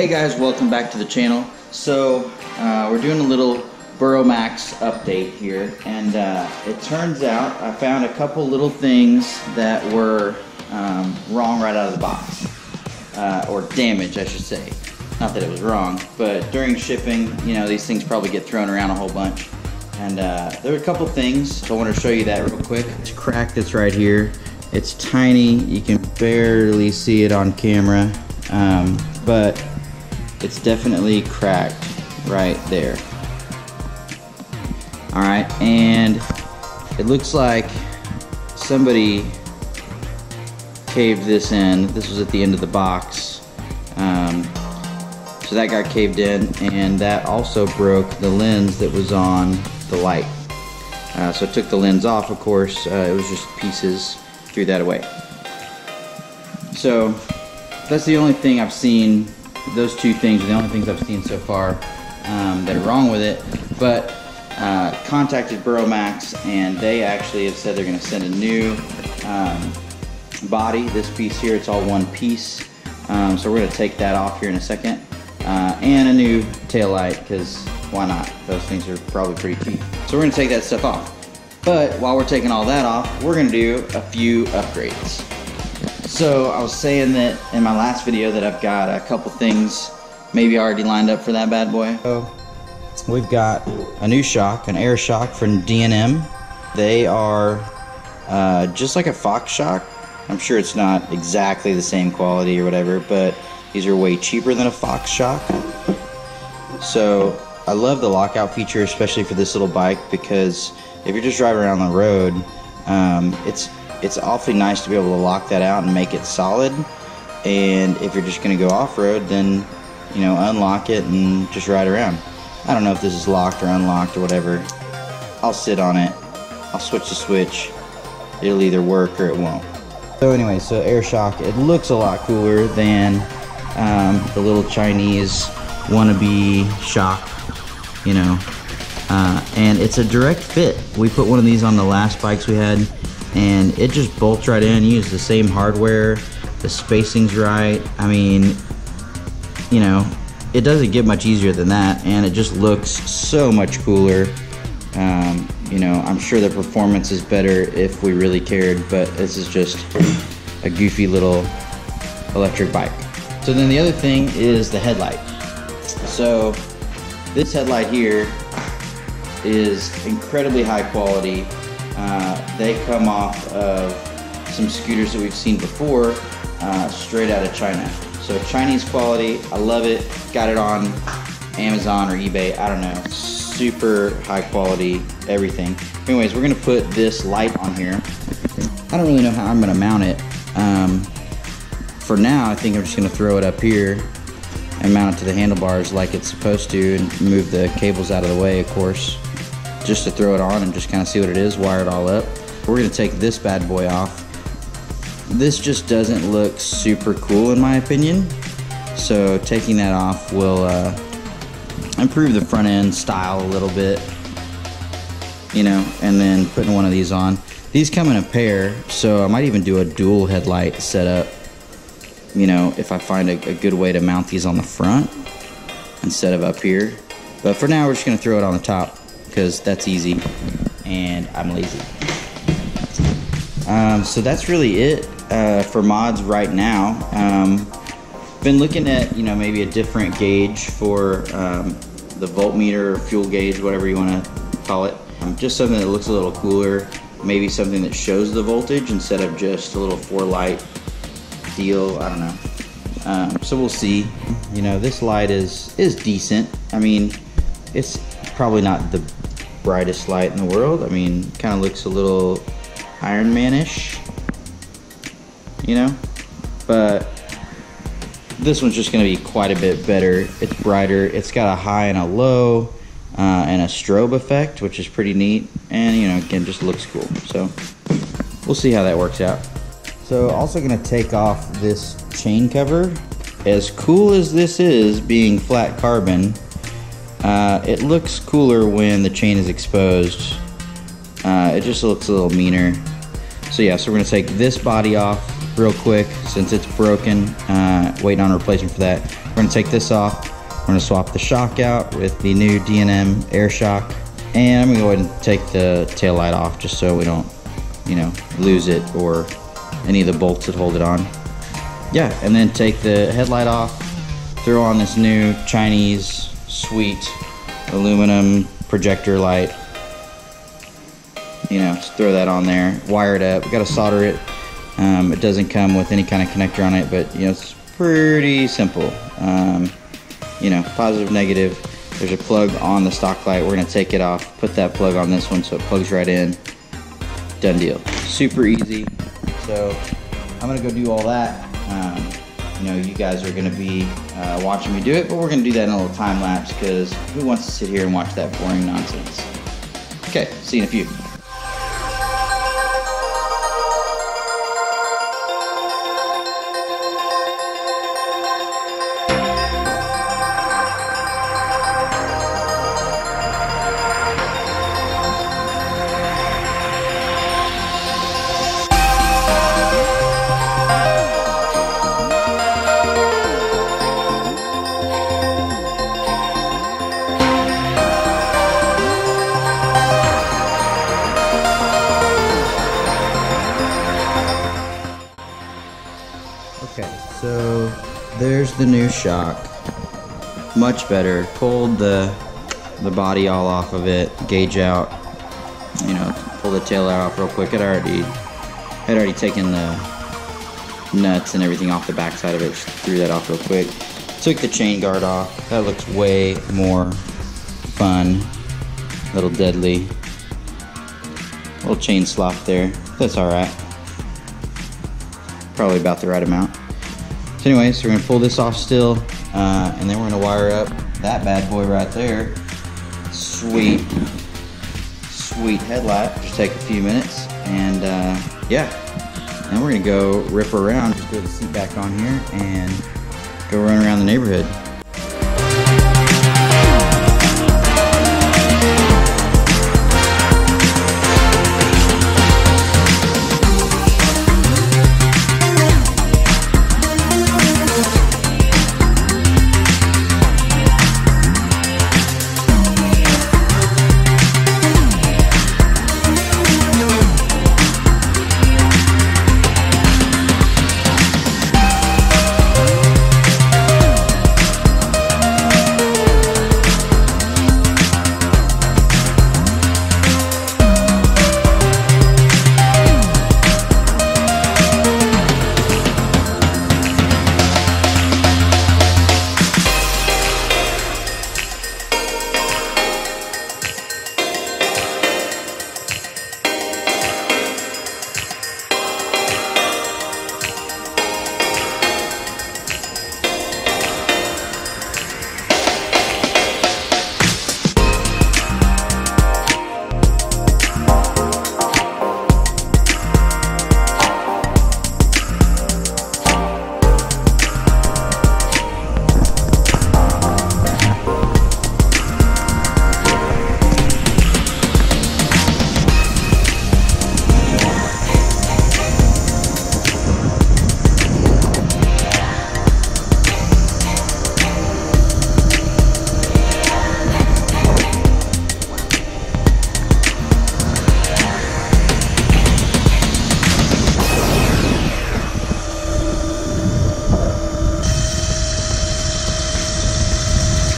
Hey guys, welcome back to the channel. So we're doing a little Burromax update here, and it turns out I found a couple little things that were wrong right out of the box, or damaged I should say. Not that it was wrong, but during shipping, you know, these things probably get thrown around a whole bunch. And there were a couple things, so I want to show you that real quick. It's a crack that's right here. It's tiny, you can barely see it on camera, but it's definitely cracked right there. Alright, and it looks like somebody caved this in. This was at the end of the box. So that got caved in, and that also broke the lens that was on the light. So I took the lens off, of course. It was just pieces, threw that away. So that's the only thing I've seen. Those two things are the only things I've seen so far that are wrong with it. But contacted Burromax, and they actually have said they're going to send a new body. This piece here, it's all one piece. So we're going to take that off here in a second. And a new tail light, because why not? Those things are probably pretty cheap. So we're going to take that stuff off. But while we're taking all that off, we're going to do a few upgrades. So I was saying that in my last video that I've got a couple things maybe already lined up for that bad boy. So we've got a new shock, an air shock from D&M. They are just like a Fox shock. I'm sure it's not exactly the same quality or whatever, but these are way cheaper than a Fox shock. So I love the lockout feature, especially for this little bike, because if you're just driving around the road, it's awfully nice to be able to lock that out and make it solid. And if you're just going to go off-road, then, you know, unlock it and just ride around. I don't know if this is locked or unlocked or whatever. I'll sit on it. I'll switch the switch. It'll either work or it won't. So anyway, so air shock, it looks a lot cooler than the little Chinese wannabe shock, you know. And it's a direct fit. We put one of these on the last bikes we had, and it just bolts right in. You use the same hardware, the spacing's right. I mean, you know, it doesn't get much easier than that, and it just looks so much cooler. You know, I'm sure the performance is better if we really cared, but this is just a goofy little electric bike. So then the other thing is the headlight. So this headlight here is incredibly high quality. They come off of some scooters that we've seen before, straight out of China. So Chinese quality, I love it. Got it on Amazon or eBay, I don't know. Super high quality, everything. Anyways, we're gonna put this light on here. I don't really know how I'm gonna mount it. For now, I think I'm just gonna throw it up here and mount it to the handlebars like it's supposed to, and move the cables out of the way, of course, just to throw it on and just kind of see what it is, wire it all up. We're gonna take this bad boy off. This just doesn't look super cool in my opinion, so taking that off will improve the front end style a little bit, you know, and then putting one of these on. These come in a pair, so I might even do a dual headlight setup, you know, if I find a good way to mount these on the front instead of up here. But for now, we're just gonna throw it on the top, because that's easy, and I'm lazy. So that's really it for mods right now. Been looking at, you know, maybe a different gauge for the voltmeter or fuel gauge, whatever you want to call it. Just something that looks a little cooler, maybe something that shows the voltage instead of just a little 4-light deal. I don't know. So we'll see. You know, this light is decent. I mean, it's probably not the brightest light in the world. I mean, kind of looks a little Iron Man-ish, you know, but this one's just going to be quite a bit better. It's brighter. It's got a high and a low, and a strobe effect, which is pretty neat. And, you know, again, just looks cool. So we'll see how that works out. So also going to take off this chain cover. As cool as this is, being flat carbon, it looks cooler when the chain is exposed. It just looks a little meaner. So yeah, so we're going to take this body off real quick since it's broken, waiting on a replacement for that. We're gonna take this off. We're gonna swap the shock out with the new D&M air shock. And I'm gonna go ahead and take the tail light off just so we don't, you know, lose it or any of the bolts that hold it on. Yeah, and then take the headlight off, throw on this new Chinese sweet aluminum projector light. You know, just throw that on there, wire it up. We gotta solder it. It doesn't come with any kind of connector on it, but you know, it's pretty simple. You know, positive, negative. There's a plug on the stock light. We're gonna take it off, put that plug on this one so it plugs right in. Done deal. Super easy. So I'm gonna go do all that. You know, you guys are gonna be watching me do it, but we're gonna do that in a little time lapse because who wants to sit here and watch that boring nonsense? Okay, see you in a few. Okay, so there's the new shock. Much better. Pulled the body all off of it, gauge out, you know, pull the tail light off real quick. Had already taken the nuts and everything off the back side of it. Just threw that off real quick. Took the chain guard off. That looks way more fun. A little deadly. A little chain slop there. That's alright. Probably about the right amount. So anyways, we're gonna pull this off still, and then we're gonna wire up that bad boy right there. Sweet, sweet headlight. Just take a few minutes, and yeah. Then we're gonna go rip around. Just throw the seat back on here and go run around the neighborhood.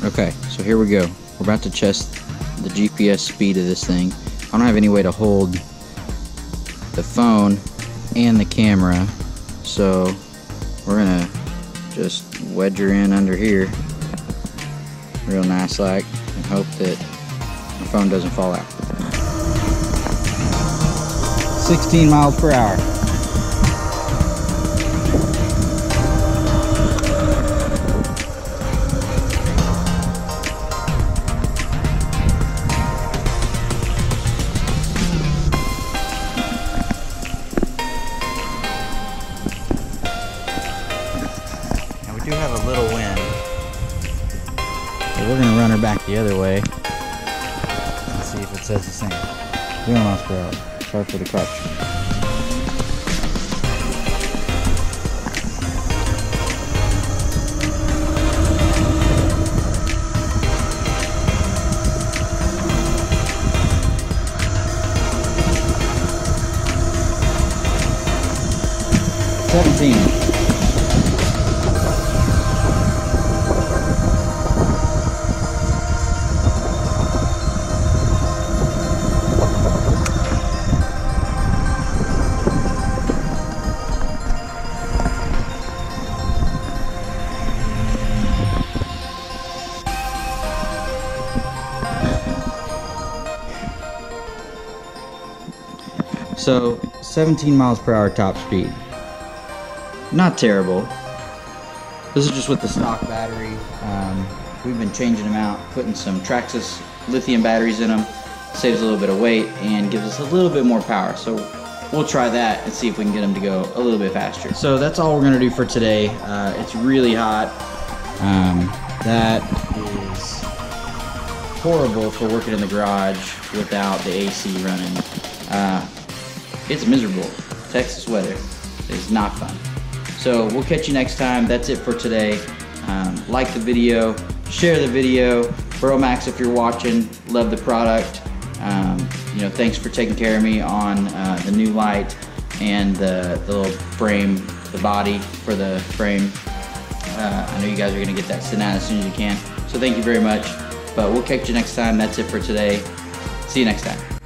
Okay, so here we go. We're about to test the GPS speed of this thing. I don't have any way to hold the phone and the camera, so we're gonna just wedge her in under here real nice like and hope that the phone doesn't fall out. 16 miles per hour. We do have a little wind, so we're going to run her back the other way and see if it says the same. 0 miles per hour. Sorry for the crutch. 17. So 17 miles per hour top speed. Not terrible. This is just with the stock battery. We've been changing them out, putting some Traxxas lithium batteries in them. Saves a little bit of weight and gives us a little bit more power. So we'll try that and see if we can get them to go a little bit faster. So that's all we're gonna do for today. It's really hot. That is horrible for working in the garage without the AC running. It's miserable. Texas weather is not fun. So we'll catch you next time. That's it for today. Like the video, share the video. Burromax, if you're watching, love the product. You know, thanks for taking care of me on the new light and the little frame, the body for the frame. I know you guys are gonna get that sent out as soon as you can. So thank you very much. But we'll catch you next time. That's it for today. See you next time.